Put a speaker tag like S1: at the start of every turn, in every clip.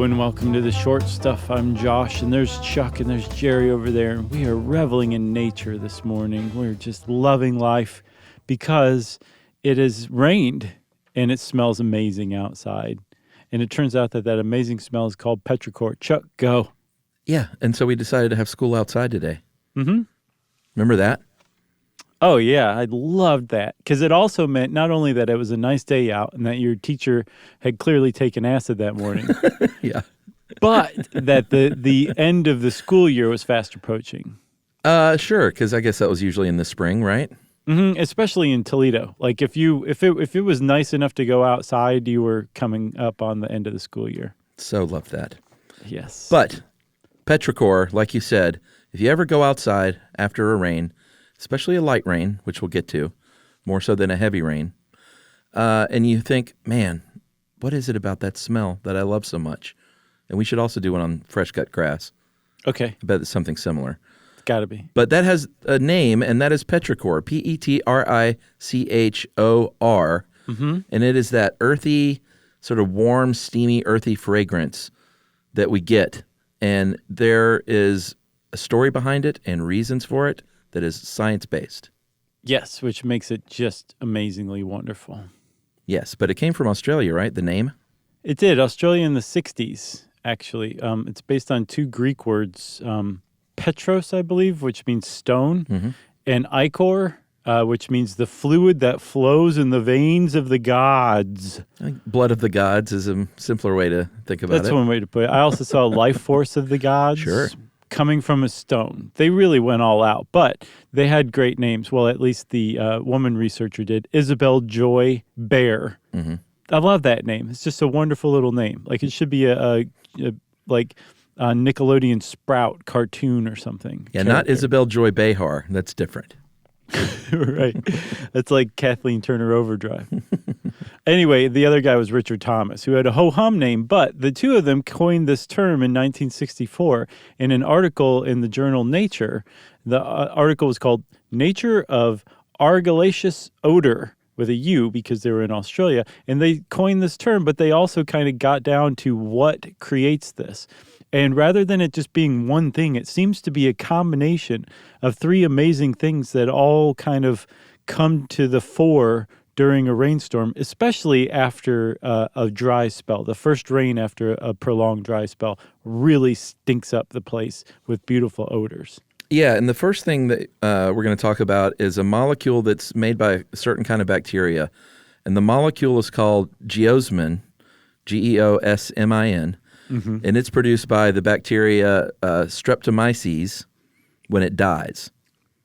S1: and welcome to the Short Stuff. I'm Josh, and there's Chuck, and there's Jerry over there, and we are reveling in nature this morning. We're just loving life because it has rained, and it smells amazing outside. And it turns out that that amazing smell is called Petrichor. Chuck, go.
S2: Yeah, and so we decided to have school outside today.
S1: Mm-hmm.
S2: Remember that?
S1: Oh, yeah, I loved that because it also meant not only that it was a nice day out and that your teacher had clearly taken acid that morning,
S2: Yeah.
S1: but that the end of the school year was fast approaching.
S2: Sure, because I guess that was usually in the spring, right?
S1: Mm-hmm, especially in Toledo. Like if it was nice enough to go outside, you were coming up on the end of the school year.
S2: So loved that.
S1: Yes.
S2: But Petrichor, like you said, if you ever go outside after a rain, especially a light rain, which we'll get to, more so than a heavy rain, and you think, man, what is it about that smell that I love so much? And we should also do one on fresh cut grass.
S1: Okay.
S2: I bet it's something similar.
S1: It's got to be.
S2: But that has a name, and that is Petrichor, Petrichor,
S1: Mm-hmm.
S2: and it is that earthy, sort of warm, steamy, earthy fragrance that we get. And there is a story behind it and reasons for it that is science-based.
S1: Yes, which makes it just amazingly wonderful.
S2: Yes, but it came from Australia, right? The name?
S1: It did. Australia in the 60s, actually. It's based on two Greek words, petros, I believe, which means stone, and ichor, which means the fluid that flows in the veins of the gods.
S2: I think blood of the gods is a simpler way to think about it.
S1: That's one way to put it. I also saw life force of the gods.
S2: Sure.
S1: Coming from a stone. They really went all out, but they had great names. Well, at least the woman researcher did. Isabel Joy Bear.
S2: Mm-hmm.
S1: I love that name. It's just a wonderful little name. Like it should be a Nickelodeon Sprout cartoon or something.
S2: Yeah, not Isabel Joy Behar. That's different.
S1: Right. That's like Kathleen Turner Overdrive. Anyway, the other guy was Richard Thomas, who had a ho-hum name, but the two of them coined this term in 1964 in an article in the journal Nature. The article was called Nature of Argillaceous Odor, with a U because they were in Australia, and they coined this term, but they also kind of got down to what creates this. And rather than it just being one thing, it seems to be a combination of three amazing things that all kind of come to the fore during a rainstorm, especially after a dry spell. The first rain after a prolonged dry spell really stinks up the place with beautiful odors.
S2: Yeah, and the first thing that we're going to talk about is a molecule that's made by a certain kind of bacteria. And the molecule is called geosmin, Geosmin. Mm-hmm. And it's produced by the bacteria Streptomyces when it dies.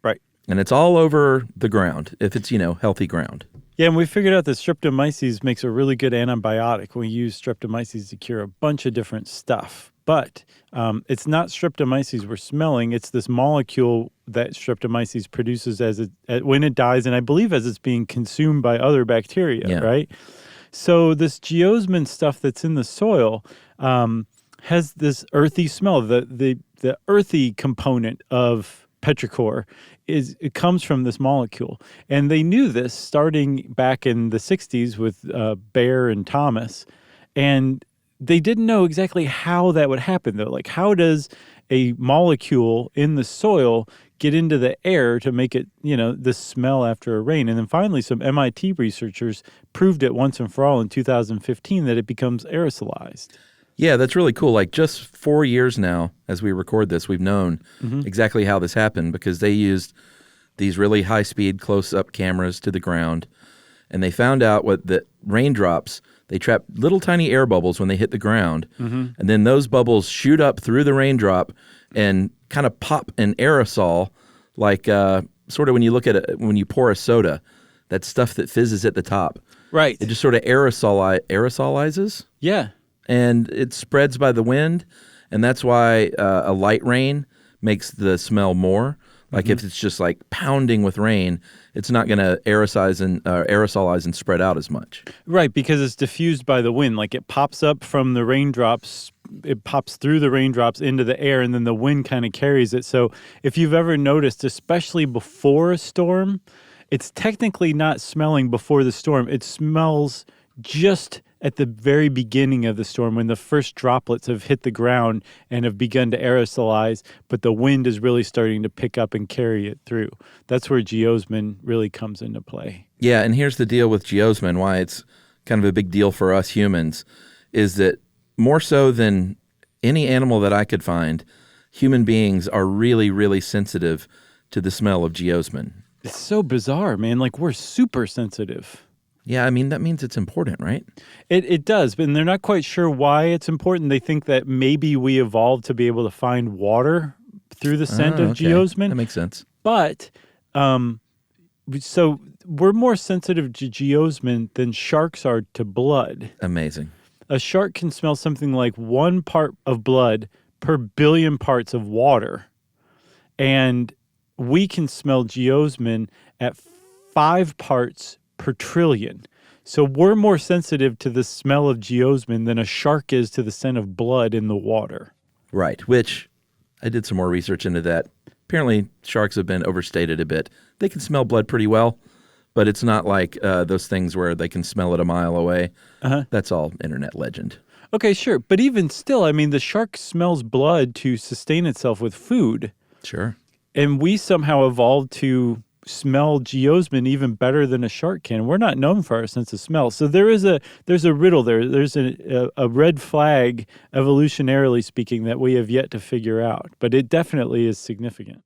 S1: Right.
S2: And it's all over the ground, if it's, healthy ground.
S1: Yeah, and we figured out that Streptomyces makes a really good antibiotic. We use Streptomyces to cure a bunch of different stuff. But it's not Streptomyces we're smelling. It's this molecule that Streptomyces produces when it dies, and I believe as it's being consumed by other bacteria, right? So this geosmin stuff that's in the soil has this earthy smell. The earthy component of Petrichor it comes from this molecule. And they knew this starting back in the 60s with Baer and Thomas. And they didn't know exactly how that would happen, though. Like, how does a molecule in the soil get into the air to make it, the smell after a rain? And then finally, some MIT researchers proved it once and for all in 2015 that it becomes aerosolized.
S2: Yeah, that's really cool. Like just 4 years now, as we record this, we've known exactly how this happened because they used these really high-speed close-up cameras to the ground, and they found out that raindrops, they trap little tiny air bubbles when they hit the ground, and then those bubbles shoot up through the raindrop and kind of pop an aerosol, like sort of when you look at it, when you pour a soda, that stuff that fizzes at the top.
S1: Right.
S2: It just sort of aerosolizes.
S1: Yeah.
S2: And it spreads by the wind, and that's why a light rain makes the smell more. Like if it's just like pounding with rain, it's not going to aerosolize and spread out as much.
S1: Right, because it's diffused by the wind. Like it pops up from the raindrops, it pops through the raindrops into the air, and then the wind kind of carries it. So if you've ever noticed, especially before a storm, it's technically not smelling before the storm. It smells just at the very beginning of the storm when the first droplets have hit the ground and have begun to aerosolize, but the wind is really starting to pick up and carry it through. That's where geosmin really comes into play.
S2: Yeah, and here's the deal with geosmin, why it's kind of a big deal for us humans, is that more so than any animal that I could find, human beings are really, really sensitive to the smell of geosmin.
S1: It's so bizarre, man. Like, we're super sensitive.
S2: Yeah, I mean, that means it's important, right?
S1: It does, but they're not quite sure why it's important. They think that maybe we evolved to be able to find water through the scent of
S2: Okay.
S1: geosmin.
S2: That makes sense.
S1: But so we're more sensitive to geosmin than sharks are to blood.
S2: Amazing.
S1: A shark can smell something like 1 part of blood per billion parts of water. And we can smell geosmin at 5 parts per trillion. So we're more sensitive to the smell of geosmin than a shark is to the scent of blood in the water.
S2: Right, which I did some more research into that. Apparently, sharks have been overstated a bit. They can smell blood pretty well, but it's not like those things where they can smell it a mile away. That's all internet legend.
S1: Okay, sure. But even still, I mean, the shark smells blood to sustain itself with food.
S2: Sure.
S1: And we somehow evolved to smell geosmin even better than a shark can. We're not known for our sense of smell. So there's a riddle there. There's a red flag, evolutionarily speaking, that we have yet to figure out. But it definitely is significant.